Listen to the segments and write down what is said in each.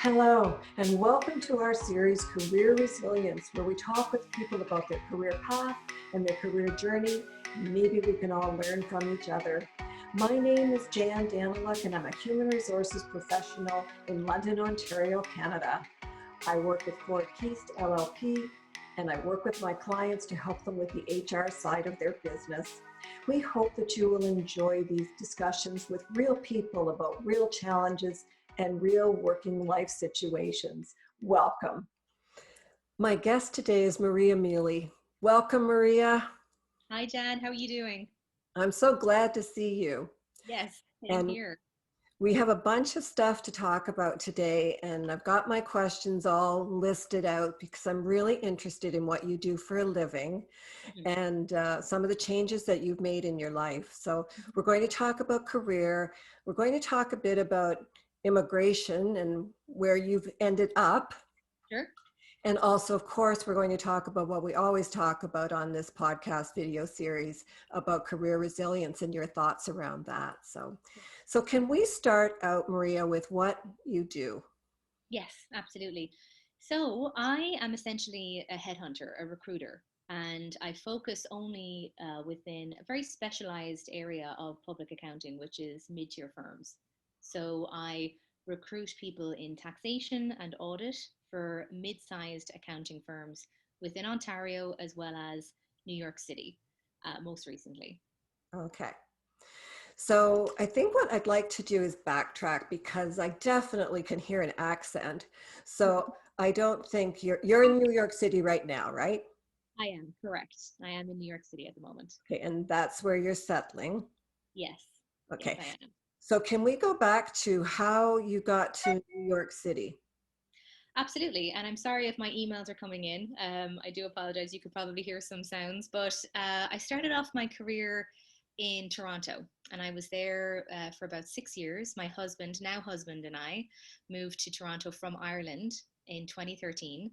Hello, and welcome to our series, Career Resilience, where we talk with people about their career path and their career journey. Maybe we can all learn from each other. My name is Jan Daniluk, and I'm a human resources professional in London, Ontario, Canada. I work with Ford Keast LLP, and I work with my clients to help them with the HR side of their business. We hope that you will enjoy these discussions with real people about real challenges and real working life situations. Welcome. My guest today is Maria Mealy. Welcome, Maria. Hi, Jan. How are you doing? I'm so glad to see you. Yes, same here. We have a bunch of stuff to talk about today, and I've got my questions all listed out because I'm really interested in what you do for a living and some of the changes that you've made in your life. So we're going to talk about career. We're going to talk a bit about immigration and where you've ended up. Sure. And also, of course, we're going to talk about what we always talk about on this podcast video series about career resilience and your thoughts around that. So can we start out, Maria, with what you do? Yes, absolutely. So I am essentially a headhunter, a recruiter, and I focus only within a very specialized area of public accounting, which is mid-tier firms. So I recruit people in taxation and audit for mid-sized accounting firms within Ontario as well as New York City, most recently. Okay. So I think what I'd like to do is backtrack because I definitely can hear an accent. So I don't think you're in New York City right now, right? I am, correct. I am in New York City at the moment. Okay, and that's where you're settling. Yes. Yes, Okay. I am. So can we go back to how you got to New York City? Absolutely. And I'm sorry if my emails are coming in. I do apologize. You could probably hear some sounds, but I started off my career in Toronto and I was there for about 6 years. My husband, now husband, and I moved to Toronto from Ireland in 2013.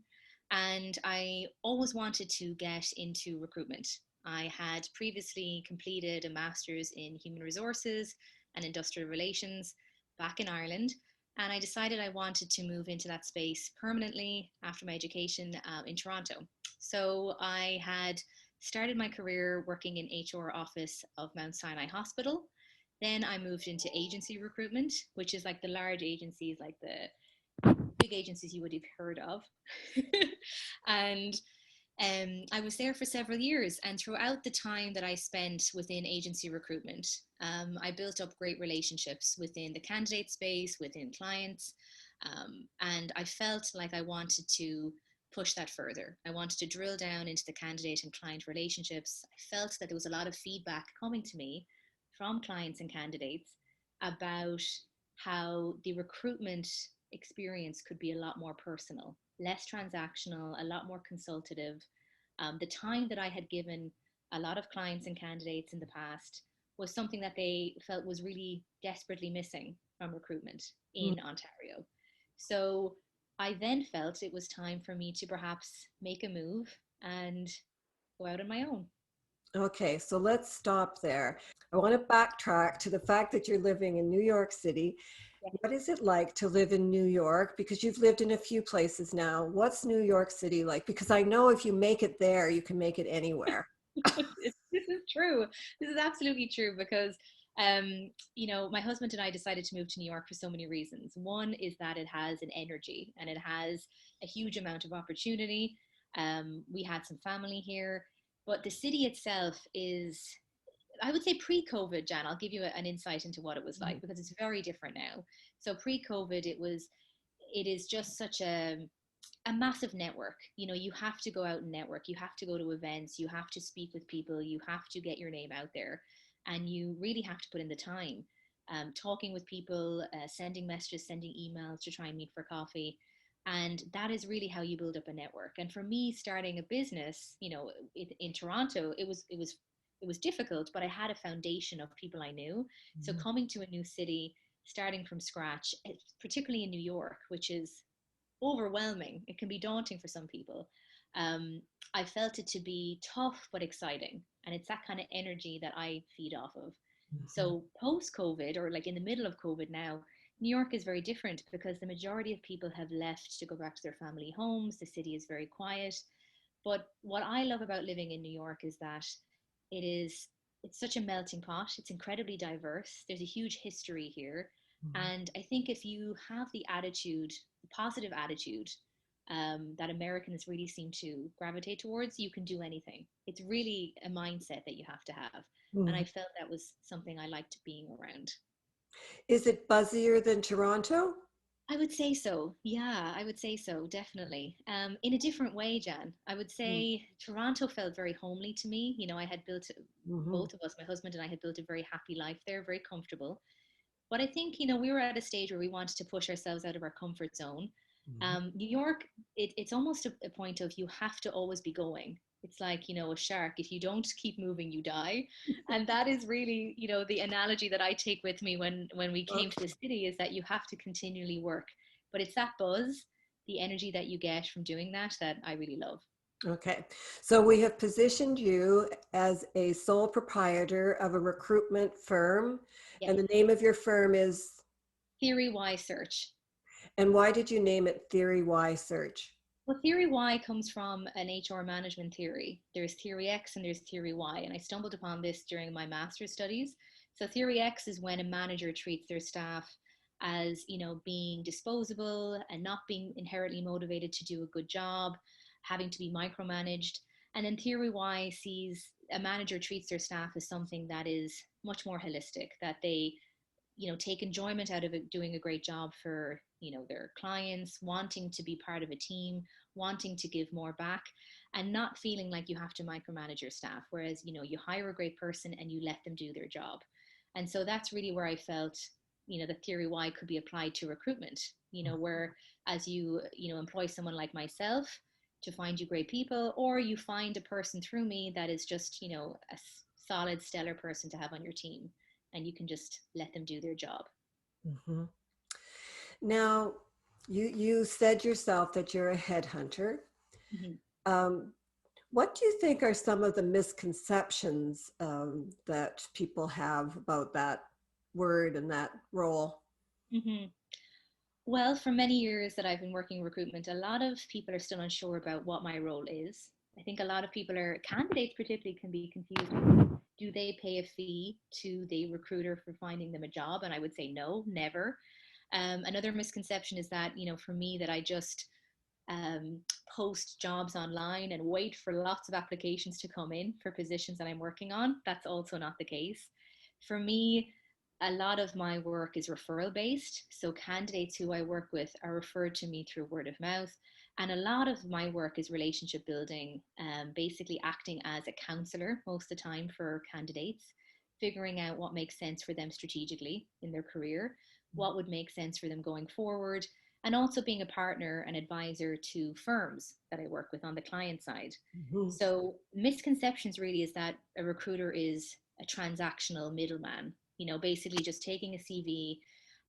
And I always wanted to get into recruitment. I had previously completed a master's in human resources and industrial relations back in Ireland. And I decided I wanted to move into that space permanently after my education in Toronto. So I had started my career working in HR office of Mount Sinai Hospital. Then I moved into agency recruitment, which is like the large agencies, like the big agencies you would have heard of. And I was there for several years, and throughout the time that I spent within agency recruitment, I built up great relationships within the candidate space, within clients, and I felt like I wanted to push that further. I wanted to drill down into the candidate and client relationships. I felt that there was a lot of feedback coming to me from clients and candidates about how the recruitment experience could be a lot more personal, less transactional, a lot more consultative. The time that I had given a lot of clients and candidates in the past was something that they felt was really desperately missing from recruitment in Ontario. So I then felt it was time for me to perhaps make a move and go out on my own. Okay, so let's stop there. I want to backtrack to the fact that you're living in New York City. What is it like to live in New York? Because you've lived in a few places now. What's New York City like? Because I know if you make it there, you can make it anywhere. This is true. This is absolutely true because, my husband and I decided to move to New York for so many reasons. One is that it has an energy and it has a huge amount of opportunity. We had some family here, but the city itself is, I would say pre-COVID, Jan, I'll give you an insight into what it was like because it's very different now. So pre-COVID, it is just such a massive network. You have to go out and network. You have to go to events. You have to speak with people. You have to get your name out there. And you really have to put in the time, talking with people, sending messages, sending emails to try and meet for coffee. And that is really how you build up a network. And for me, starting a business, in Toronto, it was difficult, but I had a foundation of people I knew. So coming to a new city, starting from scratch, particularly in New York, which is overwhelming. It can be daunting for some people. I felt it to be tough but exciting. And it's that kind of energy that I feed off of. So post COVID, or like in the middle of COVID now, New York is very different because the majority of people have left to go back to their family homes. The city is very quiet. But what I love about living in New York is that it is it's such a melting pot. It's incredibly diverse. There's a huge history here. Mhm. And I think if you have the attitude, the positive attitude that Americans really seem to gravitate towards, you can do anything. It's really a mindset that you have to have. And I Mhm. felt that was something I liked being around. Is it buzzier than Toronto? I would say so. Yeah, I would say so, definitely. In a different way, Jan. I would say Toronto felt very homely to me. You know, I had built, Mm-hmm. both of us, my husband and I had built a very happy life there, very comfortable. But I think, you know, we were at a stage where we wanted to push ourselves out of our comfort zone. New York, it's almost a point of you have to always be going. It's like, you know, a shark. If you don't keep moving, you die. And that is really, you know, the analogy that I take with me when we came to Okay. the city is that you have to continually work. But it's that buzz, the energy that you get from doing that, that I really love. Okay. So we have positioned you as a sole proprietor of a recruitment firm, and Yes. the name of your firm is, Theory Y search. and why did you name it Theory Y Search? Well, theory Y comes from an HR management theory. There's theory X and there's theory Y. And I stumbled upon this during my master's studies. So theory X is when a manager treats their staff as, you know, being disposable and not being inherently motivated to do a good job, having to be micromanaged. And then theory Y sees a manager treats their staff as something that is much more holistic, that they, you know, take enjoyment out of it, doing a great job for, you know, their clients, wanting to be part of a team, wanting to give more back, and not feeling like you have to micromanage your staff. Whereas, you know, you hire a great person and you let them do their job. And so that's really where I felt, you know, the theory Y could be applied to recruitment, you know, where as you know, employ someone like myself to find you great people, or you find a person through me that is just, you know, a solid, stellar person to have on your team, and you can just let them do their job. Mhm. Now, you said yourself that you're a headhunter. Mm-hmm. Um, what do you think are some of the misconceptions that people have about that word and that role? Mm-hmm. Well, for many years that I've been working recruitment, a lot of people are still unsure about what my role is. I think a lot of people are, candidates particularly, can be confused. Do they pay a fee to the recruiter for finding them a job? And I would say no, never. Another misconception is that, you know, for me, that I just um, post jobs online and wait for lots of applications to come in for positions that I'm working on. That's also not the case. For me, a lot of my work is referral based. So candidates who I work with are referred to me through word of mouth. And a lot of my work is relationship building, basically acting as a counselor most of the time for candidates, figuring out what makes sense for them strategically in their career, what would make sense for them going forward, and also being a partner and advisor to firms that I work with on the client side. Mhm. So misconceptions really is that a recruiter is a transactional middleman, you know, basically just taking a CV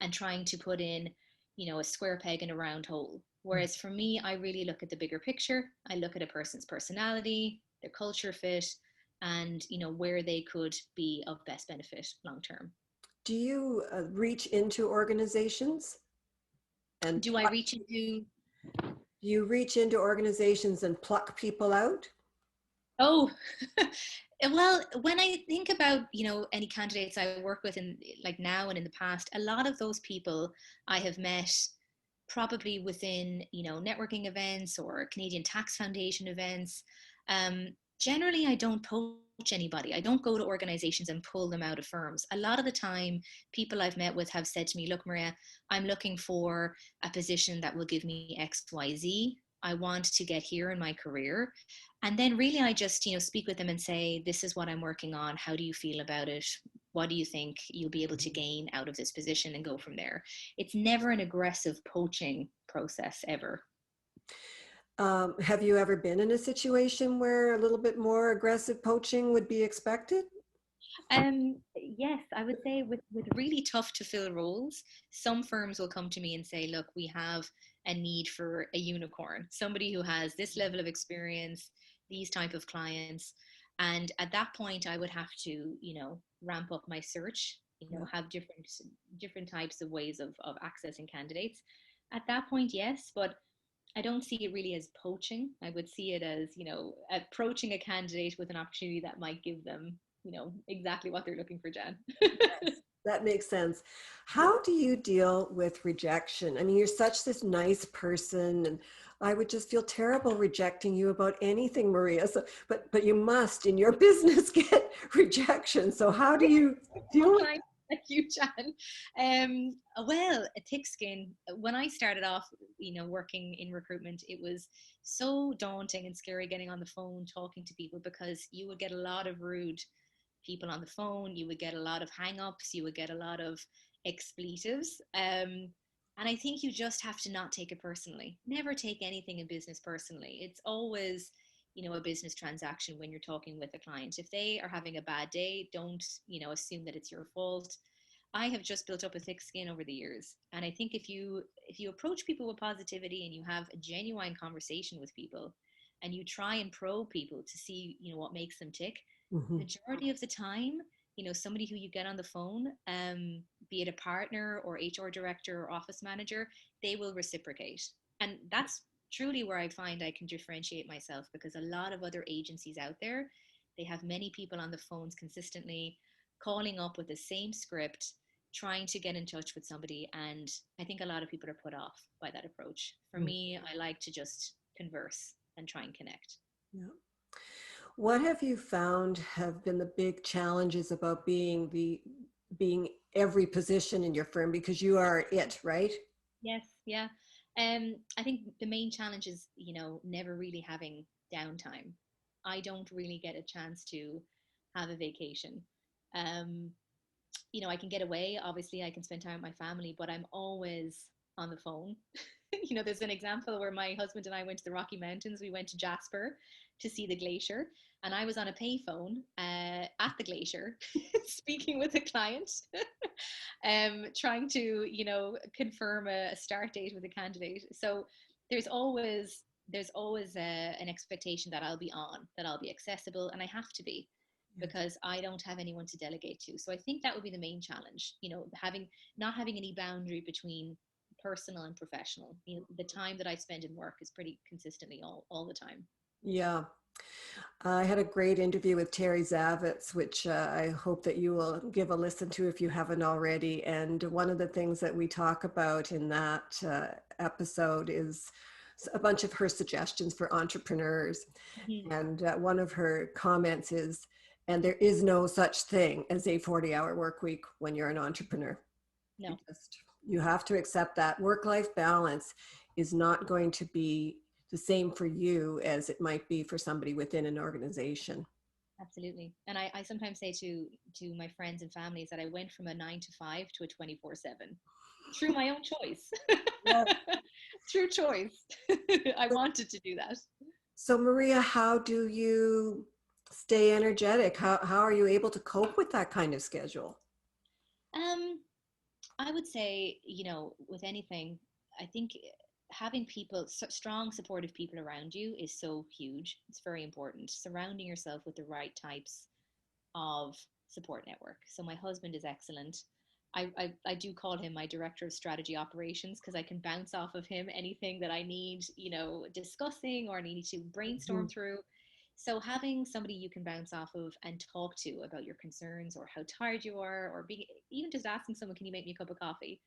and trying to put in, you know, a square peg in a round hole. Whereas for me, I really look at the bigger picture. I look at a person's personality, their culture fit, and, you know, where they could be of best benefit long term. Do you reach into organizations and Do I reach into do you reach into organizations and pluck people out? Oh, well, when I think about, you know, any candidates I work with in like now and in the past, a lot of those people I have met probably within, you know, networking events or Canadian Tax Foundation events. Um, Generally, I don't poach anybody. I don't go to organizations and pull them out of firms. A lot of the time, people I've met with have said to me, look, Maria, I'm looking for a position that will give me XYZ. I want to get here in my career. And then really I just, you know, speak with them and say, this is what I'm working on. How do you feel about it? What do you think you'll be able to gain out of this position, and go from there? It's never an aggressive poaching process ever. Have you ever been in a situation where a little bit more aggressive poaching would be expected? Yes, I would say with really tough to fill roles, some firms will come to me and say, look, we have a need for a unicorn, somebody who has this level of experience, these type of clients. And at that point, I would have to, you know, ramp up my search. Yeah. have different types of ways of accessing candidates. At that point, yes, but I don't see it really as poaching. I would see it as, approaching a candidate with an opportunity that might give them, exactly what they're looking for, Jen. Yes, that makes sense. How do you deal with rejection? I mean, you're such this nice person, and I would just feel terrible rejecting you about anything, Maria. So, but you must in your business get rejection. So how do you All deal the with? time. Thank you, Jan. Well, a thick skin. When I started off, working in recruitment, it was so daunting and scary getting on the phone talking to people, because you would get a lot of rude people on the phone. You would get a lot of hang-ups. You would get a lot of expletives. And I think you just have to not take it personally. Never take anything in business personally. It's always, a business transaction when you're talking with a client. If they are having a bad day, don't, assume that it's your fault. I have just built up a thick skin over the years. And I think if you approach people with positivity and you have a genuine conversation with people and you try and probe people to see, what makes them tick, Mhm. majority of the time, somebody who you get on the phone, be it a partner or HR director or office manager, they will reciprocate. And that's truly where I find I can differentiate myself, because a lot of other agencies out there, they have many people on the phones consistently calling up with the same script, trying to get in touch with somebody. And I think a lot of people are put off by that approach. For Mm. me, I like to just converse and try and connect. Yeah. What have you found have been the big challenges about being every position in your firm, because you are it, right? Yes, yeah. I think the main challenge is, never really having downtime. I don't really get a chance to have a vacation. Um, I can get away. Obviously, I can spend time with my family, but I'm always on the phone. There's an example where my husband and I went to the Rocky Mountains. We went to Jasper to see the glacier, and I was on a payphone at the glacier, speaking with a client, trying to, confirm a start date with a candidate. So there's always an expectation that I'll be on, that I'll be accessible, and I have to be, Yes. because I don't have anyone to delegate to. So I think that would be the main challenge, having not having any boundary between personal and professional. The time that I spend in work is pretty consistently all the time. Yeah. I had a great interview with Terry Zavitz, which I hope that you will give a listen to if you haven't already. And one of the things that we talk about in that episode is a bunch of her suggestions for entrepreneurs. Mhm. And one of her comments is, and there is no such thing as a 40-hour work week when you're an entrepreneur. No, You have to accept that work-life balance is not going to be the same for you as it might be for somebody within an organization. absolutely. And I sometimes say to my friends and families that I went from a 9 to 5 to a 24/7 through my own choice. Yeah. Through choice. I wanted to do that. So Maria, how do you stay energetic? How are you able to cope with that kind of schedule? Um, I would say, with anything, I think having people, strong, supportive people around you is so huge. It's very important. Surrounding yourself with the right types of support network. So my husband is excellent. I do call him my director of strategy operations, because I can bounce off of him anything that I need, discussing or need to brainstorm Mhm. through. So having somebody you can bounce off of and talk to about your concerns or how tired you are, or being, even just asking someone, can you make me a cup of coffee?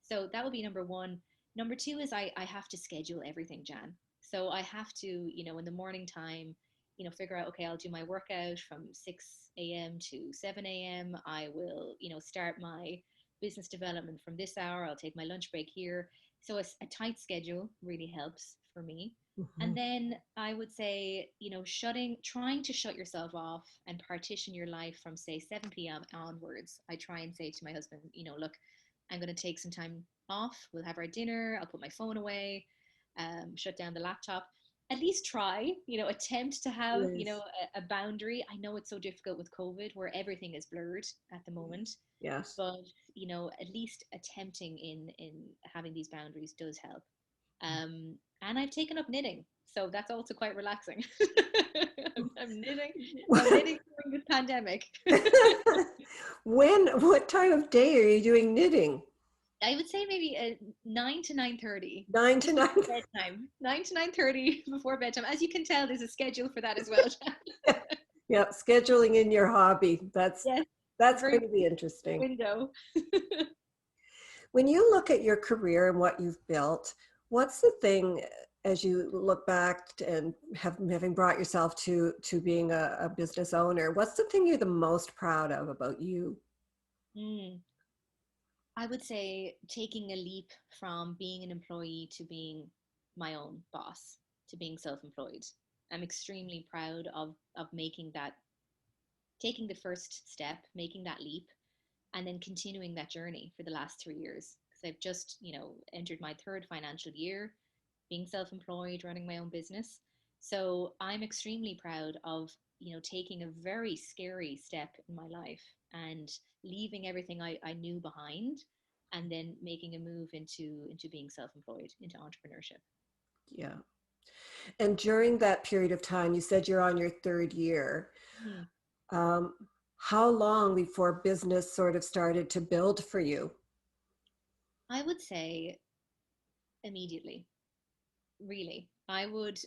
So that would be number one. Number two is I have to schedule everything, Jan. So I have to, in the morning time, figure out, okay, I'll do my workout from 6 a.m. to 7 a.m. I will, start my business development from this hour. I'll take my lunch break here. So a tight schedule really helps for me. And Mhm. then I would say, trying to shut yourself off and partition your life from, say, 7 p.m. onwards. I try and say to my husband, look, I'm going to take some time off. We'll have our dinner. I'll put my phone away, shut down the laptop. At least try, attempt to have, Yes. a boundary. I know it's so difficult with COVID where everything is blurred at the moment, Yes. but at least attempting in having these boundaries does help. And I've taken up knitting. So that's also quite relaxing. I'm knitting. I'm knitting during this pandemic. What time of day are you doing knitting? I would say maybe 9 to 9:30, 9 to just 9. before bedtime. 9 to 9:30 before bedtime. As you can tell, there's a schedule for that as well. Yeah, scheduling in your hobby. Yes, That's very going to be interesting. window. When you look at your career and what you've built, what's the thing as you look back and having brought yourself to being a business owner, what's the thing you're the most proud of about you? Mm. I would say taking a leap from being an employee to being my own boss, to being self-employed. I'm extremely proud of making that, taking the first step, making that leap, and then continuing that journey for the last 3 years. Because I've just, entered my third financial year, being self-employed, running my own business. So I'm extremely proud of, taking a very scary step in my life and leaving everything I knew behind, and then making a move into being self-employed, into entrepreneurship. Yeah. And during that period of time, you said you're on your third year. Hmm. Um, how long before business sort of started to build for you? I would say immediately. Really, I would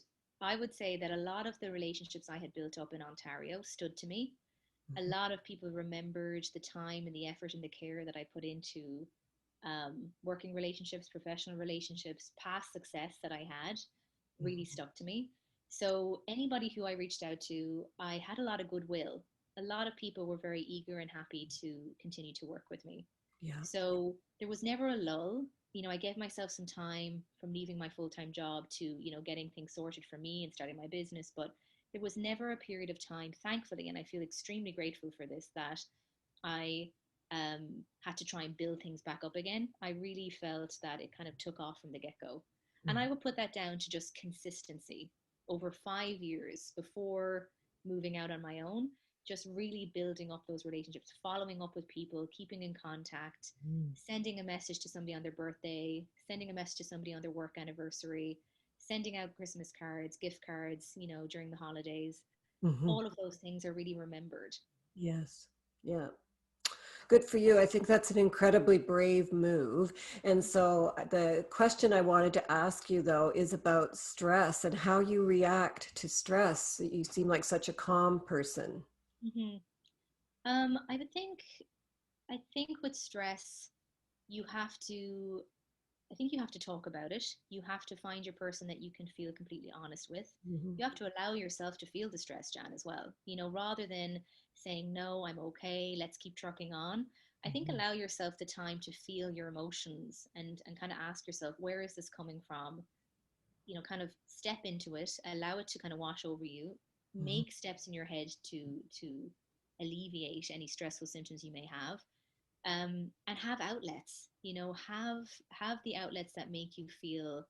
say that a lot of the relationships I had built up in Ontario stood to me. A lot of people remembered the time and the effort and the care that I put into working relationships, professional relationships, past success that I had really stuck to me. So anybody who I reached out to, I had a lot of goodwill. A lot of people were very eager and happy to continue to work with me. Yeah. So there was never a lull. I gave myself some time from leaving my full time job to, getting things sorted for me and starting my business. But there was never a period of time, thankfully, and I feel extremely grateful for this, that I had to try and build things back up again. I really felt that it kind of took off from the get go. And I would put that down to just consistency over 5 years before moving out on my own, just really building up those relationships, following up with people, keeping in contact, Mm. sending a message to somebody on their birthday, sending a message to somebody on their work anniversary, sending out Christmas cards, gift cards, during the holidays. Mm-hmm. All of those things are really remembered. Yes. Yeah. Good for you. I think that's an incredibly brave move. And so the question I wanted to ask you though is about stress and how you react to stress. You seem like such a calm person. Mm-hmm. I would think, I think with stress, you have to, I think you have to talk about it. You have to find your person that you can feel completely honest with. Mm-hmm. You have to allow yourself to feel the stress, Jan, as well. Rather than saying, no, I'm okay, let's keep trucking on. I think Mm-hmm. allow yourself the time to feel your emotions, and kind of ask yourself, where is this coming from? Kind of step into it, allow it to kind of wash over you, Mm-hmm. make steps in your head to alleviate any stressful symptoms you may have, and have outlets. Have the outlets that make you feel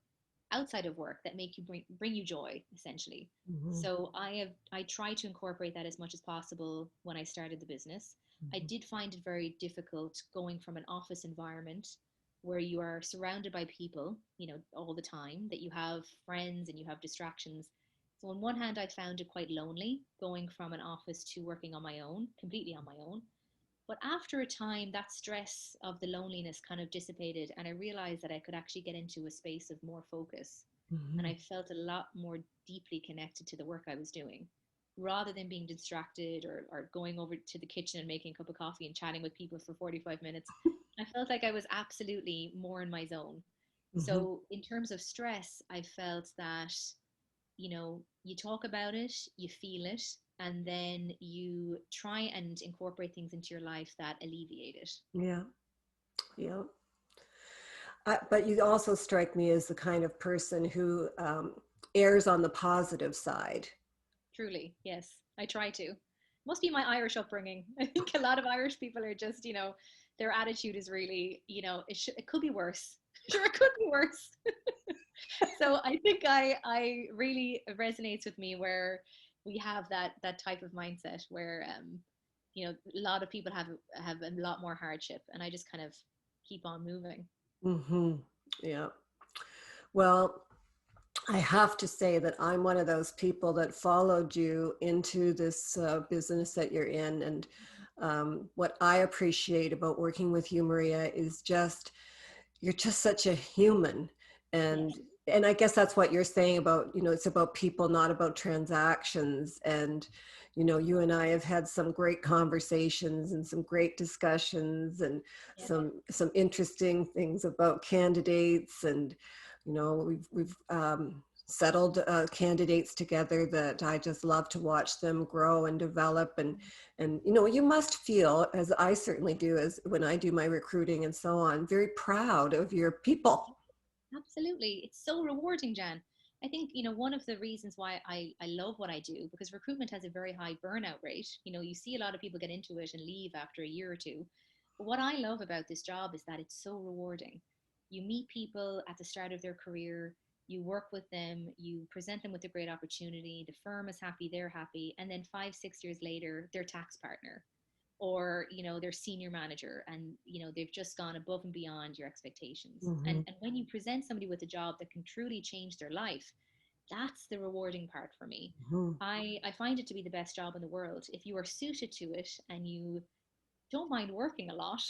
outside of work, that make you bring you joy, essentially. Mm-hmm. So I try to incorporate that as much as possible when I started the business. I did find it very difficult going from an office environment where you are surrounded by people, all the time, that you have friends and you have distractions. So on one hand, I found it quite lonely going from an office to working on my own, completely on my own. But after a time, that stress of the loneliness kind of dissipated, and I realized that I could actually get into a space of more focus. And Mm-hmm. I felt a lot more deeply connected to the work I was doing. Rather than being distracted, or going over to the kitchen and making a cup of coffee and chatting with people for 45 minutes, I felt like I was absolutely more in my zone. Mm-hmm. So, in terms of stress, I felt that you talk about it, you feel it, and then you try and incorporate things into your life that alleviate it. Yeah. Yeah. But you also strike me as the kind of person who errs on the positive side. Truly, yes, I try to. Must be my Irish upbringing. I think a lot of Irish people are just, their attitude is really, it could be worse. Sure, it could be worse. So I think I really resonates with me, where we have that type of mindset where, a lot of people have a lot more hardship, and I just kind of keep on moving. Mm-hmm. Yeah. Well, I have to say that I'm one of those people that followed you into this business that you're in. And what I appreciate about working with you, Maria, is just you're just such a human. Yes. And I guess that's what you're saying about, it's about people, not about transactions. And you and I have had some great conversations and some great discussions, and Yes. some interesting things about candidates. And we've settled candidates together that I just love to watch them grow and develop. And you must feel, as I certainly do, as when I do my recruiting and so on, very proud of your people. Absolutely. It's so rewarding, Jan. I think, one of the reasons why I love what I do, because recruitment has a very high burnout rate. You see a lot of people get into it and leave after a year or two. But what I love about this job is that it's so rewarding. You meet people at the start of their career, you work with them, you present them with a great opportunity, the firm is happy, they're happy, and then 5, 6 years later, their tax partner or their senior manager, and they've just gone above and beyond your expectations. Hmm. And when you present somebody with a job that can truly change their life, that's the rewarding part for me. Hmm. I find it to be the best job in the world if you are suited to it and you don't mind working a lot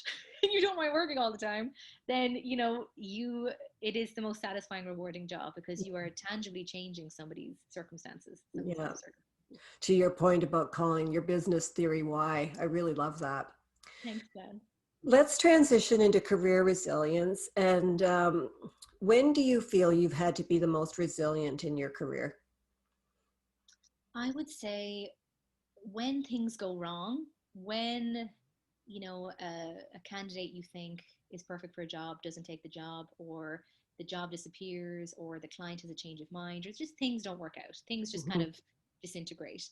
and you don't mind working all the time. Then it is the most satisfying, rewarding job because you are tangibly changing somebody's circumstances, some Yeah. people's circumstances. To your point about calling your business theory why, I really love that. Thanks, Dan. Let's transition into career resilience. And when do you feel you've had to be the most resilient in your career? I would say when things go wrong, when a candidate you think is perfect for a job doesn't take the job, or the job disappears, or the client has a change of mind, or just things don't work out, things just kind Mhm. of disintegrate.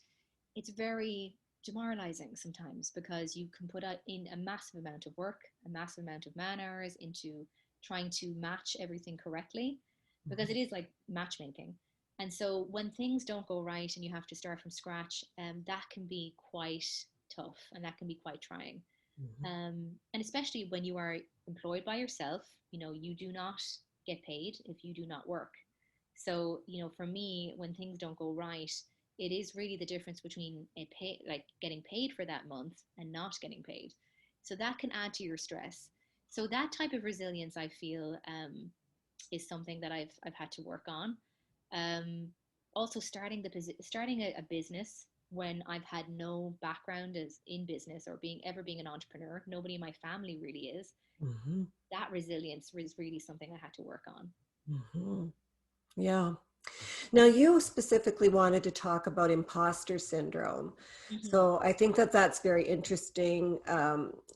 It's very demoralizing sometimes because you can put in a massive amount of work, a massive amount of man hours into trying to match everything correctly, because it is like matchmaking. And so when things don't go right and you have to start from scratch, that can be quite tough and that can be quite trying. Mhm. And especially when you are employed by yourself, you do not get paid if you do not work. So, for me, when things don't go right, it is really the difference between like getting paid for that month and not getting paid. So that can add to your stress. So that type of resilience, I feel, is something that I've had to work on. Um, Also, starting a business when I've had no background as in business or being an entrepreneur. Nobody in my family really is. Mhm. That resilience was really something I had to work on. Mhm. Yeah. Now, you specifically wanted to talk about imposter syndrome. Mm-hmm. So I think that that's very interesting.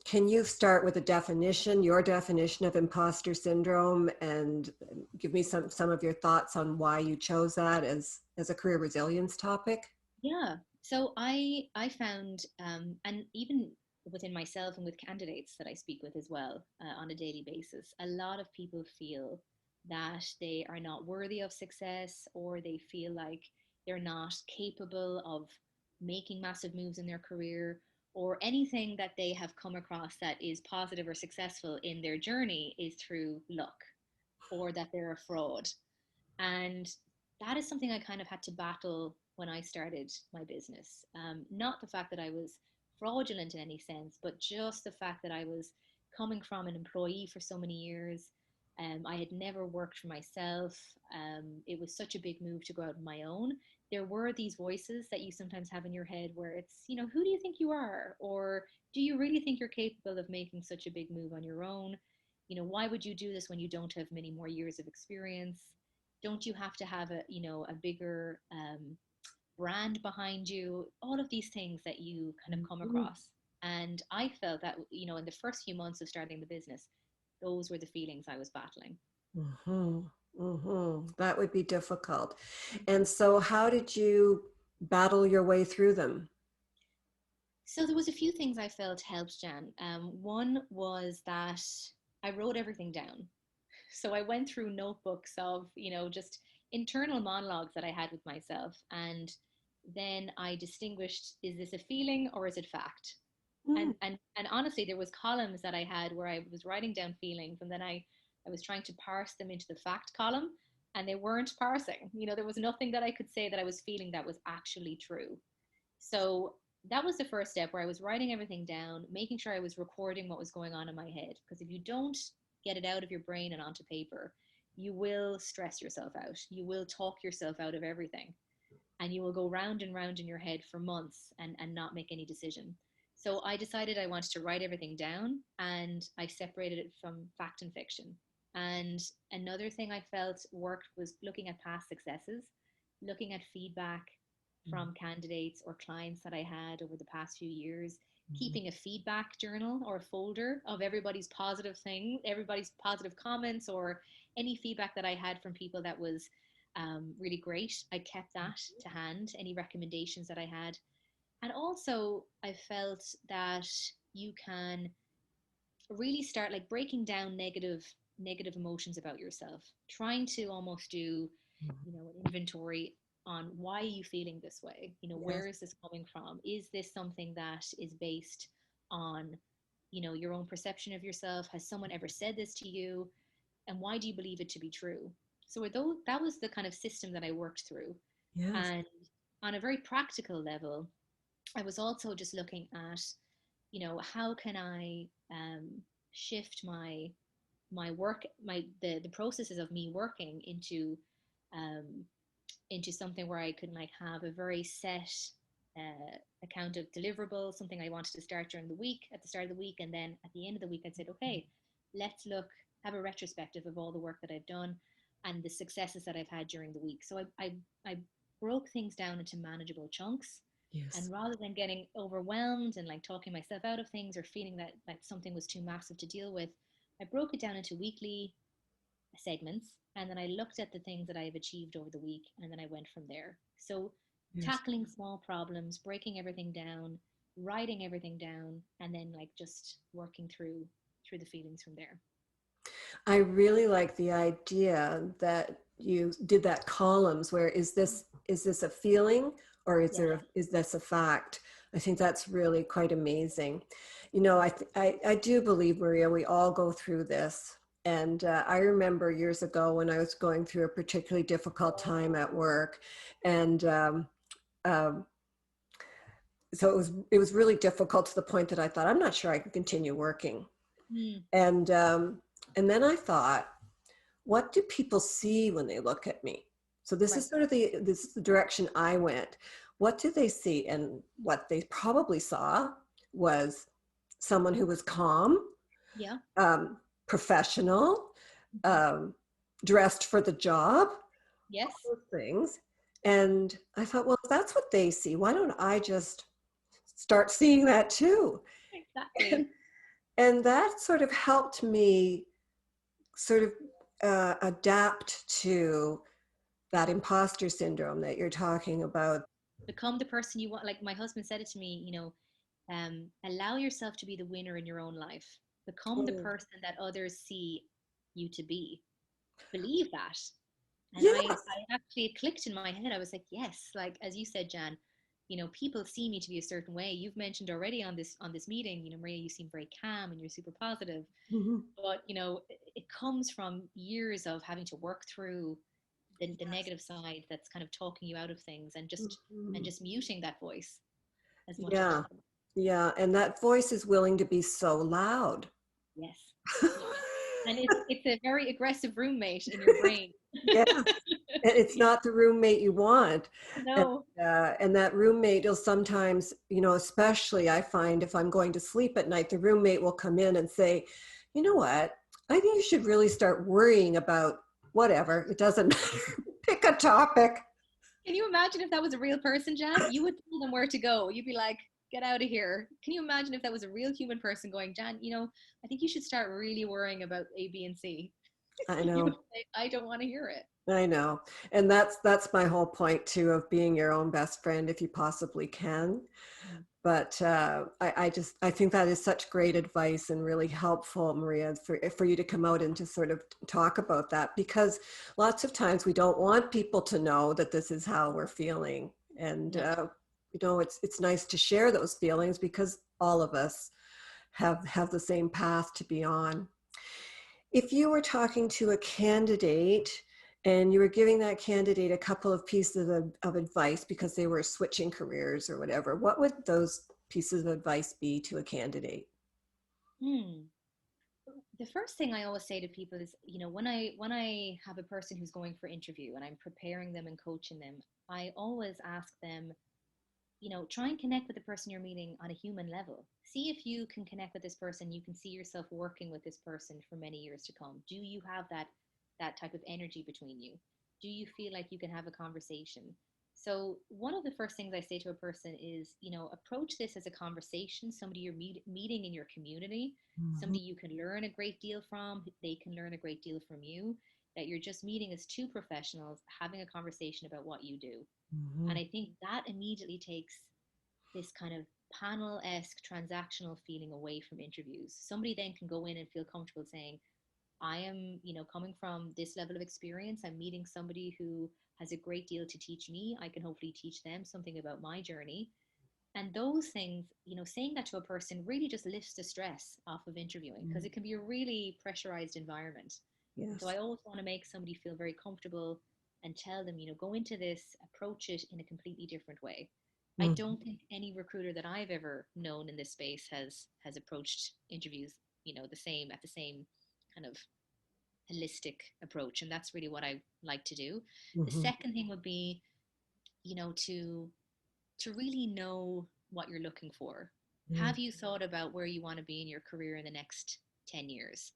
Can you start with a definition, your definition of imposter syndrome, and give me some of your thoughts on why you chose that as a career resilience topic? Yeah. So I found, and even within myself and with candidates that I speak with as well on a daily basis, a lot of people feel that they are not worthy of success, or they feel like they're not capable of making massive moves in their career, or anything that they have come across that is positive or successful in their journey is through luck, or that they're a fraud. And that is something I kind of had to battle when I started my business. Not the fact that I was fraudulent in any sense, but just the fact that I was coming from an employee for so many years. I had never worked for myself. It was such a big move to go out on my own. There were these voices that you sometimes have in your head where it's, who do you think you are? Or do you really think you're capable of making such a big move on your own? Why would you do this when you don't have many more years of experience? Don't you have to have a bigger brand behind you? All of these things that you kind of come Mhm. across. And I felt that, in the first few months of starting the business, those were the feelings I was battling. Mhm. Mhm. That would be difficult. And so, how did you battle your way through them? So there was a few things I felt helped, Jan. One was that I wrote everything down. So I went through notebooks of, just internal monologues that I had with myself. And then I distinguished, is this a feeling or is it fact? Mm. And honestly, there was columns that I had where I was writing down feelings, and then I was trying to parse them into the fact column. and they weren't parsing. There was nothing that I could say that I was feeling that was actually true. So that was the first step, where I was writing everything down, making sure I was recording what was going on in my head. Because if you don't get it out of your brain and onto paper, you will stress yourself out. You will talk yourself out of everything. And you will go round and round in your head for months and not make any decision. So I decided I wanted to write everything down, and I separated it from fact and fiction. And another thing I felt worked was looking at past successes, looking at feedback from candidates or clients that I had over the past few years, keeping a feedback journal or a folder of everybody's positive thing, everybody's positive comments, or any feedback that I had from people that was really great. I kept that to hand, any recommendations that I had. And also, I felt that you can really start like breaking down negative emotions about yourself, trying to almost do an inventory on why are you feeling this way, Yes. where is this coming from, is this something that is based on your own perception of yourself, has someone ever said this to you, and why do you believe it to be true? So that was the kind of system that I worked through. Yes. And on a very practical level, I was also just looking at how can I shift my work, the processes of me working um, into something where I could like have a very set account of deliverables, something I wanted to start during the week, at the start of the week, and then at the end of the week I said, okay, let's have a retrospective of all the work that I've done and the successes that I've had during the week. So I broke things down into manageable chunks. Yes. And rather than getting overwhelmed and like talking myself out of things or feeling that something was too massive to deal with, I broke it down into weekly segments, and then I looked at the things that I have achieved over the week, and then I went from there. So Yes. tackling small problems, breaking everything down, writing everything down, and then like just working through the feelings from there. I really like the idea that you did that columns where is this a feeling, or Yeah. is this a fact? I think that's really quite amazing. I do believe, Maria, we all go through this. And I remember years ago when I was going through a particularly difficult time at work, and um, so it was really difficult to the point that I thought, I'm not sure I can continue working. Mm, And and then I thought, what do people see when they look at me? So this right. is this is the direction I went. What do they see? And what they probably saw was someone who was calm, Yeah. um, professional, Mhm. um, dressed for the job, all Yes. those things. And I thought, well, if that's what they see, why don't I just start seeing that too? Exactly. And that sort of helped me sort of adapt to that imposter syndrome that you're talking about. Become the person you want. Like my husband said it to me, allow yourself to be the winner in your own life. Become the Oh, person that others see you to be. Believe that. And I yes, actually, it clicked in my head. I was like, yes, like as you said, Jan, people see me to be a certain way. You've mentioned already on this meeting, Maria, you seem very calm and you're super positive. mhm, But it comes from years of having to work through the yes, negative side that's kind of talking you out of things, and just mhm. muting that voice as much as Yeah, possible. yeah, and that voice is willing to be so loud. Yes. Yeah. And it's a very aggressive roommate in your brain. Yeah, and it's not the roommate you want. And, No. and that roommate will sometimes, especially I find if I'm going to sleep at night, the roommate will come in and say, you know what, I think you should really start worrying about whatever. It doesn't matter. Pick a topic. Can you imagine if that was a real person, Jan? You would tell them where to go. You'd be like, get out of here. Can you imagine if that was a real human person going, Jan, I think you should start really worrying about A, B, and C. I You would know. say, I don't want to hear it. I know. And that's my whole point too, of being your own best friend if you possibly can. Mm. But I think that is such great advice and really helpful, Maria, for you to come out and to sort of talk about that, because lots of times we don't want people to know that this is how we're feeling. And No. it's nice to share those feelings because all of us have the same path to be on. If you were talking to a candidate And you were giving that candidate a couple of pieces of advice because they were switching careers or whatever. What would those pieces of advice be to a candidate? Hmm. The first thing I always say to people is, when I have a person who's going for interview and I'm preparing them and coaching them, I always ask them, try and connect with the person you're meeting on a human level. See if you can connect with this person. You can see yourself working with this person for many years to come. Do you have that type of energy between you? Do you feel like you can have a conversation? So one of the first things I say to a person is, approach this as a conversation, somebody you're meeting in your community, Mhm. somebody you can learn a great deal from, they can learn a great deal from you, that you're just meeting as two professionals having a conversation about what you do. And Mhm. I think that immediately takes this kind of panel esque transactional feeling away from interviews. Somebody then can go in and feel comfortable saying, I am, coming from this level of experience. I'm meeting somebody who has a great deal to teach me. I can hopefully teach them something about my journey. And those things, saying that to a person really just lifts the stress off of interviewing because Mhm. it can be a really pressurized environment. And so Yes. I always want to make somebody feel very comfortable and tell them, go into this, approach it in a completely different way. I Mhm. don't think any recruiter that I've ever known in this space has approached interviews, the same kind of holistic approach. And that's really what I like to do. The Mhm. second thing would be, to really know what you're looking for. Mhm. Have you thought about where you want to be in your career in the next 10 years?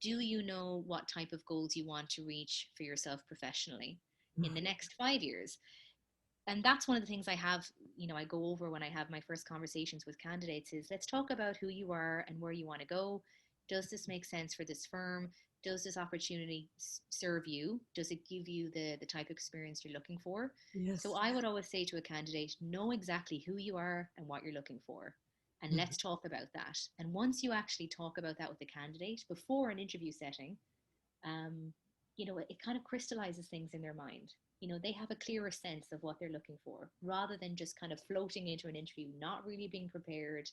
Do you know what type of goals you want to reach for yourself professionally in the next 5 years? And that's one of the things I go over when I have my first conversations with candidates is, let's talk about who you are and where you want to go. Does this make sense for this firm? Does this opportunity serve you? Does it give you the type of experience you're looking for? So Yes. I would always say to a candidate, know exactly who you are and what you're looking for. And Mhm. let's talk about that. And once you actually talk about that with the candidate before an interview setting, um, it kind of crystallizes things in their mind. They have a clearer sense of what they're looking for rather than just kind of floating into an interview, not really being prepared,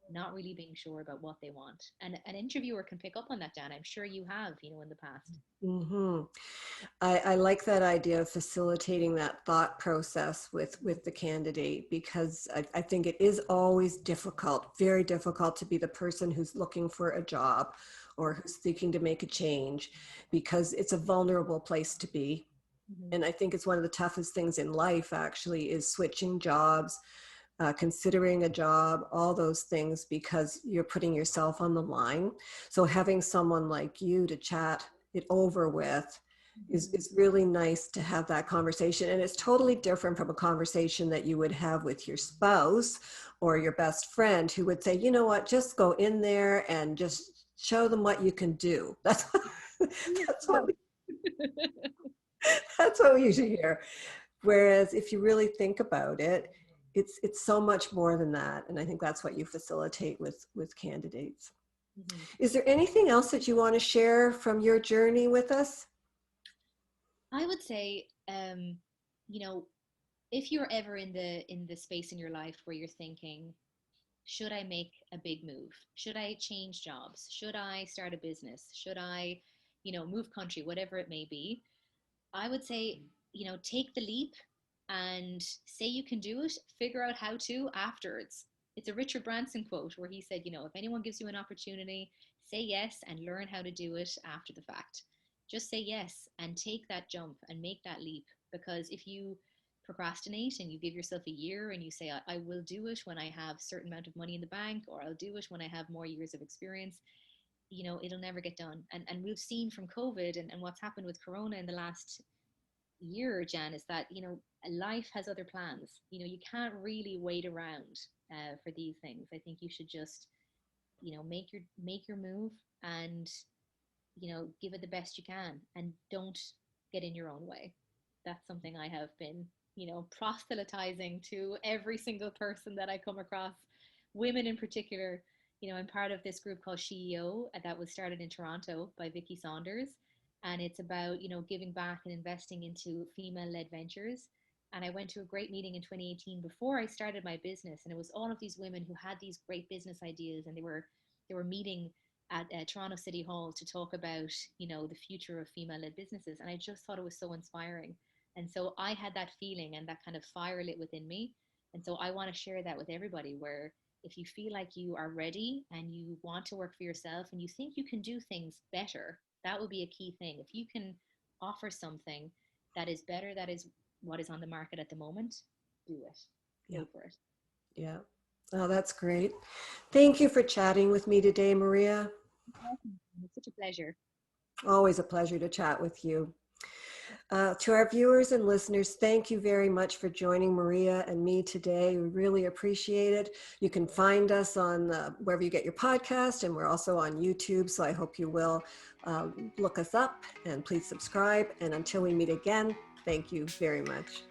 not really being sure about what they want. And an interviewer can pick up on that, Dan. I'm sure you have, in the past. Mhm. I like that idea of facilitating that thought process with the candidate because I think it is always difficult, very difficult to be the person who's looking for a job or who's seeking to make a change because it's a vulnerable place to be. Mm-hmm. And I think it's one of the toughest things in life actually is switching jobs, considering a job, all those things, because you're putting yourself on the line. So having someone like you to chat it over with Mm-hmm. is really nice to have that conversation. And it's totally different from a conversation that you would have with your spouse or your best friend who would say, you know what, just go in there and just show them what you can do. That's what True. that's what we usually hear. Whereas if you really think about it, it's so much more than that. And I think that's what you facilitate with candidates. Mm-hmm. Is there anything else that you want to share from your journey with us? I would say, you know, if you're ever in the space in your life where you're thinking, should I make a big move? Should I change jobs? Should I start a business? Should I, move country, whatever it may be? I would say, take the leap and say you can do it, figure out how to afterwards. It's a Richard Branson quote where he said, if anyone gives you an opportunity, say yes and learn how to do it after the fact. Just say yes and take that jump and make that leap. Because if you procrastinate and you give yourself a year and you say, I will do it when I have a certain amount of money in the bank, or I'll do it when I have more years of experience, it'll never get done. And we've seen from COVID and what's happened with Corona in the last year, Jan, is that life has other plans. You can't really wait around for these things. I think you should just make your move and give it the best you can, and don't get in your own way. That's something I have been proselytizing to every single person that I come across, women in particular. I'm part of this group called CEO that was started in Toronto by Vicky Saunders, and it's about giving back and investing into female-led ventures. And I went to a great meeting in 2018 before I started my business, and it was all of these women who had these great business ideas, and they were meeting at Toronto City Hall to talk about, the future of female-led businesses. And I just thought it was so inspiring. And so I had that feeling and that kind of fire lit within me. And so I want to share that with everybody, where if you feel like you are ready and you want to work for yourself and you think you can do things better, that would be a key thing. If you can offer something that is better, that is what is on the market at the moment, do it. Yeah. Go for it. Yeah. Oh, that's great. Thank you for chatting with me today, Maria. It's such a pleasure. Always a pleasure to chat with you. To our viewers and listeners, thank you very much for joining Maria and me today. We really appreciate it. You can find us on wherever you get your podcast, and we're also on YouTube, so I hope you will look us up and please subscribe. And until we meet again, thank you very much.